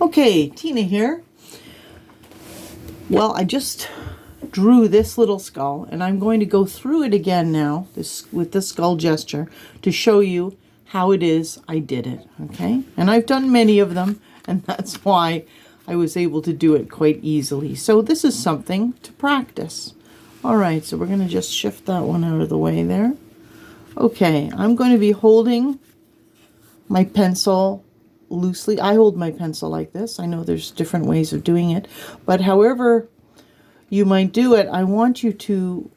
Okay, Tina here. Well, I just drew this little skull, and I'm going to go through it again now with the skull gesture to show you how it is I did it, okay? And I've done many of them, and that's why I was able to do it quite easily. So this is something to practice. All right, so we're going to just shift that one out of the way there. Okay, I'm going to be holding my pencil loosely. I hold my pencil like this. I know there's different ways of doing it, but however you might do it, I want you to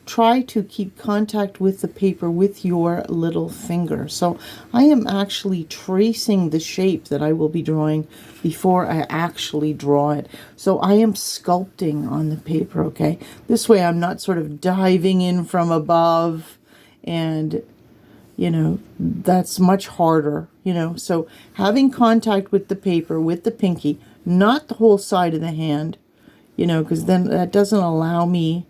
try to keep contact with the paper with your little finger. So I am actually tracing the shape that I will be drawing before I actually draw it. So I am sculpting on the paper, okay? This way I'm not sort of diving in from above, and that's much harder, so having contact with the paper, with the pinky, not the whole side of the hand, because then that doesn't allow me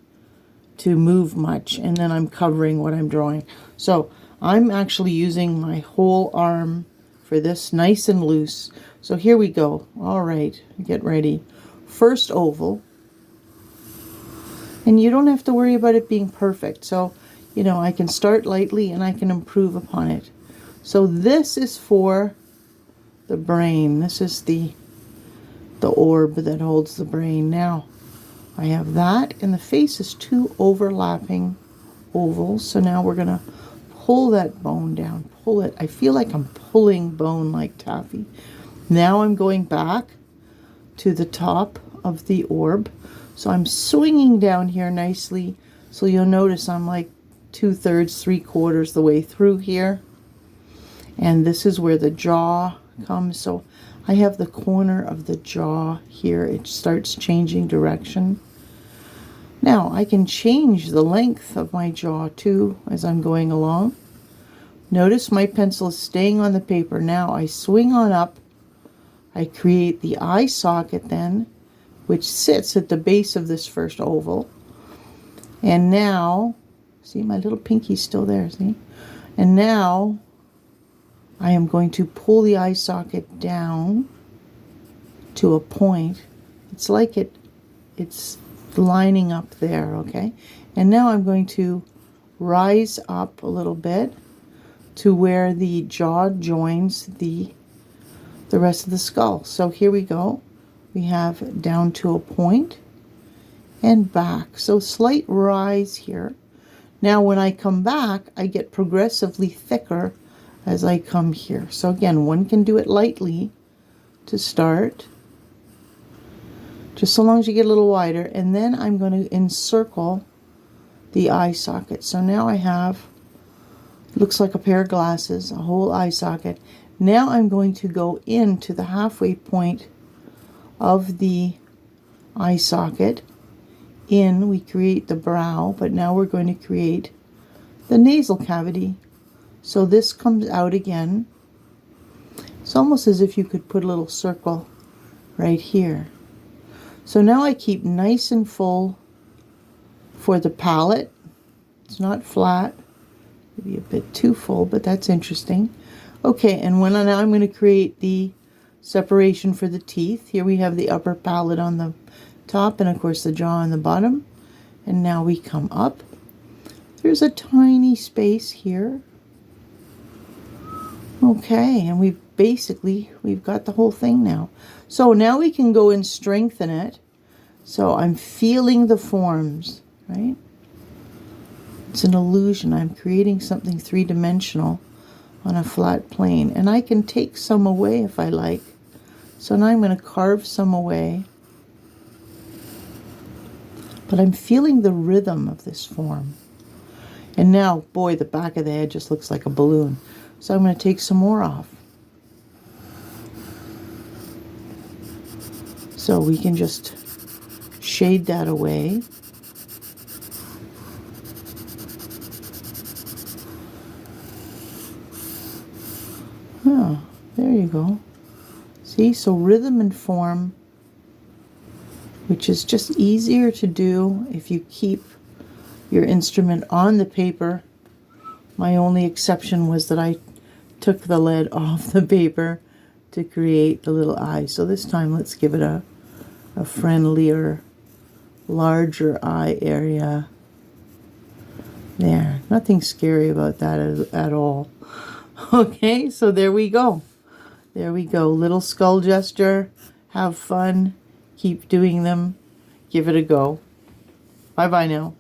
to move much, and then I'm covering what I'm drawing. So I'm actually using my whole arm for this, nice and loose. So here we go. All right, get ready. First oval, and you don't have to worry about it being perfect. So I can start lightly and I can improve upon it. So this is for the brain. This is the orb that holds the brain. Now I have that, and the face is two overlapping ovals. So now we're going to pull that bone down. Pull it. I feel like I'm pulling bone like taffy. Now I'm going back to the top of the orb. So I'm swinging down here nicely. So you'll notice I'm like 2/3, 3/4 the way through here. And this is where the jaw comes. So I have the corner of the jaw here. It starts changing direction. Now I can change the length of my jaw too as I'm going along. Notice my pencil is staying on the paper. Now I swing on up. I create the eye socket then, which sits at the base of this first oval. And now, see, my little pinky's still there, see? And now I am going to pull the eye socket down to a point. It's like it's lining up there, okay? And now I'm going to rise up a little bit to where the jaw joins the rest of the skull. So here we go. We have down to a point and back. So slight rise here. Now when I come back, I get progressively thicker as I come here. So again, one can do it lightly to start, just so long as you get a little wider, and then I'm going to encircle the eye socket. So now I have, looks like a pair of glasses, a whole eye socket. Now I'm going to go into the halfway point of the eye socket. We create the brow, but now we're going to create the nasal cavity. So this comes out again. It's almost as if you could put a little circle right here. So now I keep nice and full for the palate. It's not flat, maybe a bit too full, but that's interesting. Okay, and now I'm going to create the separation for the teeth. Here we have the upper palate on the top, and of course the jaw on the bottom. And now we come up. There's a tiny space here. Okay, and we've got the whole thing now. So now we can go and strengthen it. So I'm feeling the forms, right? It's an illusion. I'm creating something three-dimensional on a flat plane. And I can take some away if I like. So now I'm going to carve some away. But I'm feeling the rhythm of this form. And now, boy, the back of the head just looks like a balloon. So I'm going to take some more off. So we can just shade that away. Oh, there you go. See, so rhythm and form, which is just easier to do if you keep your instrument on the paper. My only exception was that I took the lead off the paper to create the little eye. So this time let's give it a friendlier, larger eye area. There, nothing scary about that at all. Okay, so there we go. There we go. Little skull gesture. Have fun. Keep doing them. Give it a go. Bye-bye now.